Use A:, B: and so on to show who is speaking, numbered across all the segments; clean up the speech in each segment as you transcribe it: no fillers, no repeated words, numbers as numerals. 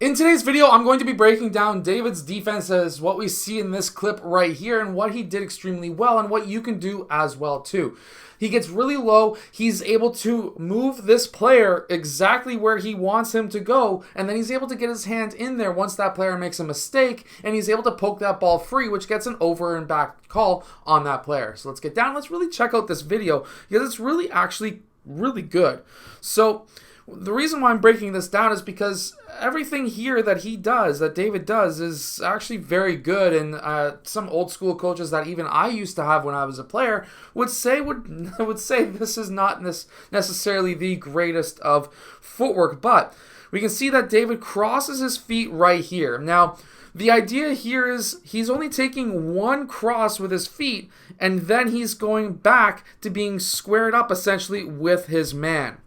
A: In today's video, I'm going to be breaking down David's defenses, what we see in this clip right here, and what he did extremely well, and what you can do as well too. He gets really low, he's able to move this player exactly where he wants him to go, and then he's able to get his hand in there once that player makes a mistake, and he's able to poke that ball free, which gets an over and back call on that player. So let's get down, let's really check out this video, because it's really actually really good. So the reason why I'm breaking this down is because everything here that he does, that David does, is actually very good, and some old school coaches that even I used to have when I was a player would say this is not necessarily the greatest of footwork, but we can see that David crosses his feet right here. Now, the idea here is he's only taking one cross with his feet, and then he's going back to being squared up essentially with his man.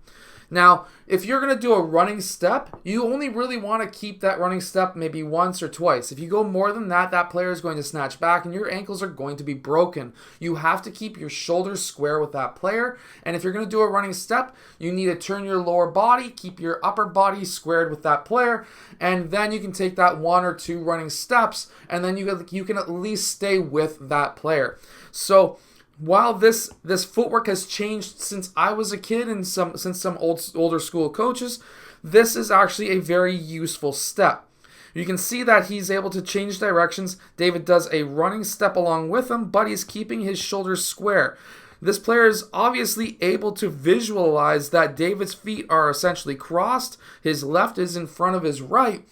A: Now, if you're going to do a running step, you only really want to keep that running step maybe once or twice. If you go more than that, that player is going to snatch back and your ankles are going to be broken. You have to keep your shoulders square with that player. And if you're going to do a running step, you need to turn your lower body, keep your upper body squared with that player, and then you can take that one or two running steps, and then you can at least stay with that player. So while this footwork has changed since I was a kid and since some older school coaches, this is actually a very useful step. You can see that he's able to change directions. David does a running step along with him, but he's keeping his shoulders square. This player is obviously able to visualize that David's feet are essentially crossed, his left is in front of his right,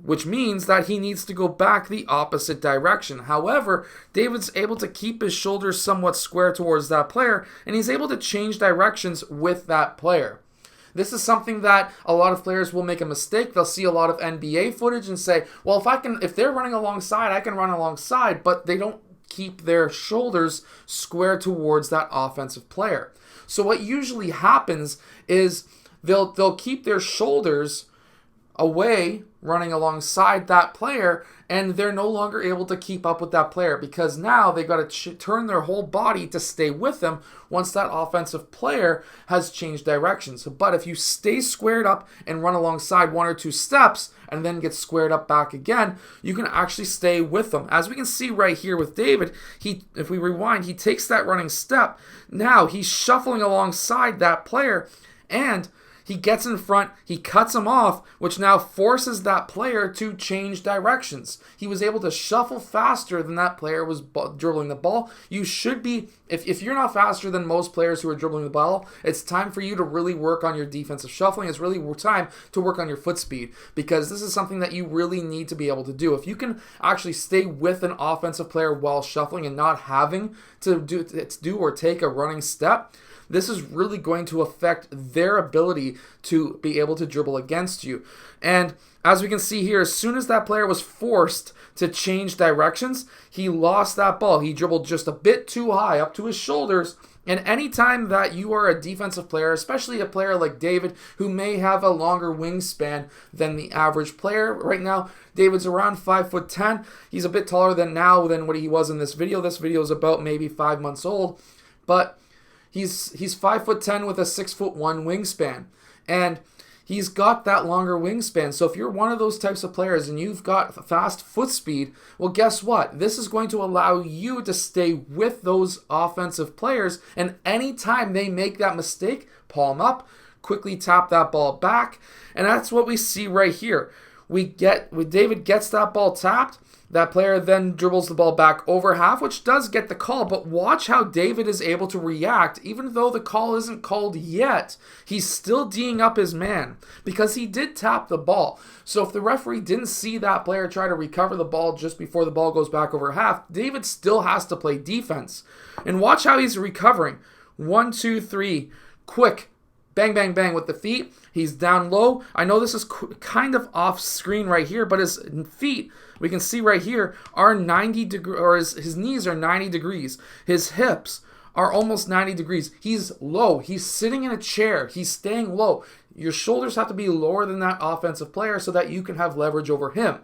A: which means that he needs to go back the opposite direction. However, David's able to keep his shoulders somewhat square towards that player, and he's able to change directions with that player. This is something that a lot of players will make a mistake. They'll see a lot of NBA footage and say, well, if they're running alongside, I can run alongside, but they don't keep their shoulders square towards that offensive player. So what usually happens is they'll keep their shoulders away running alongside that player, and they're no longer able to keep up with that player because now they've got to turn their whole body to stay with them once that offensive player has changed directions. But if you stay squared up and run alongside one or two steps and then get squared up back again, you can actually stay with them. As we can see right here with David, if we rewind, he takes that running step. Now he's shuffling alongside that player, and he gets in front, he cuts him off, which now forces that player to change directions. He was able to shuffle faster than that player was dribbling the ball. You should be, if you're not faster than most players who are dribbling the ball, it's time for you to really work on your defensive shuffling. It's really time to work on your foot speed, because this is something that you really need to be able to do. If you can actually stay with an offensive player while shuffling and not having to do or take a running step, this is really going to affect their ability to be able to dribble against you. And as we can see here, as soon as that player was forced to change directions, he lost that ball. He dribbled just a bit too high up to his shoulders. And anytime that you are a defensive player, especially a player like David, who may have a longer wingspan than the average player, right now, David's around 5'10". He's a bit taller than what he was in this video. This video is about maybe 5 months old, but He's 5'10" with a 6'1" wingspan, and he's got that longer wingspan. So if you're one of those types of players and you've got fast foot speed, well, guess what? This is going to allow you to stay with those offensive players, and anytime they make that mistake, palm up, quickly tap that ball back, and that's what we see right here. When David gets that ball tapped, that player then dribbles the ball back over half, which does get the call, but watch how David is able to react. Even though the call isn't called yet, he's still D'ing up his man because he did tap the ball. So if the referee didn't see that player try to recover the ball just before the ball goes back over half, David still has to play defense. And watch how he's recovering. 1, 2, 3, quick. Bang, bang, bang with the feet. He's down low. I know this is kind of off screen right here, but his feet, we can see right here, are 90 degrees, or his knees are 90 degrees. His hips are almost 90 degrees. He's low. He's sitting in a chair. He's staying low. Your shoulders have to be lower than that offensive player so that you can have leverage over him.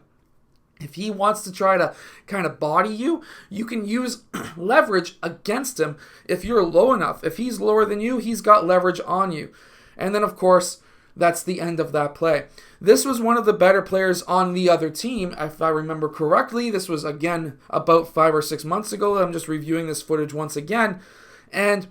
A: If he wants to try to kind of body you, you can use leverage against him if you're low enough. If he's lower than you, he's got leverage on you. And then, of course, that's the end of that play. This was one of the better players on the other team, if I remember correctly. This was, again, about 5 or 6 months ago. I'm just reviewing this footage once again. And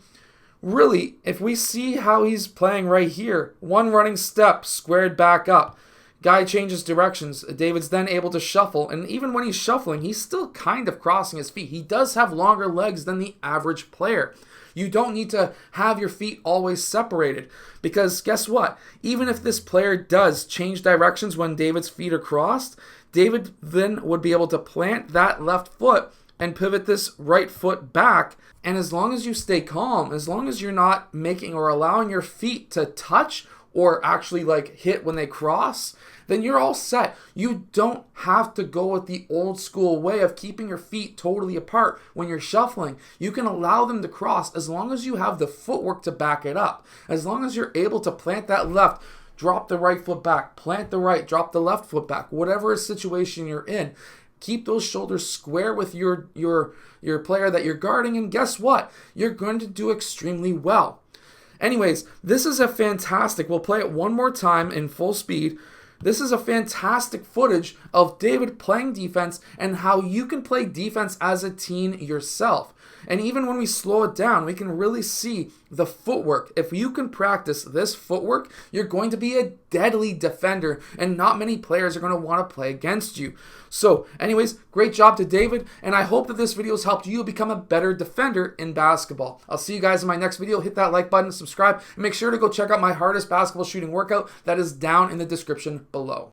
A: really, if we see how he's playing right here, one running step, squared back up. Guy changes directions. David's then able to shuffle, and even when he's shuffling, he's still kind of crossing his feet. He does have longer legs than the average player. You don't need to have your feet always separated, because guess what? Even if this player does change directions when David's feet are crossed, David then would be able to plant that left foot and pivot this right foot back. And as long as you stay calm, as long as you're not making or allowing your feet to touch or actually like hit when they cross, then you're all set. You don't have to go with the old school way of keeping your feet totally apart when you're shuffling. You can allow them to cross as long as you have the footwork to back it up. As long as you're able to plant that left, drop the right foot back, plant the right, drop the left foot back, whatever situation you're in. Keep those shoulders square with your player that you're guarding, and guess what? You're going to do extremely well. Anyways, this is a fantastic, we'll play it one more time in full speed. This is a fantastic footage of David playing defense and how you can play defense as a teen yourself. And even when we slow it down, we can really see the footwork. If you can practice this footwork, you're going to be a deadly defender, and not many players are going to want to play against you. So anyways, great job to David, and I hope that this video has helped you become a better defender in basketball. I'll see you guys in my next video. Hit that like button, subscribe, and make sure to go check out my hardest basketball shooting workout that is down in the description below.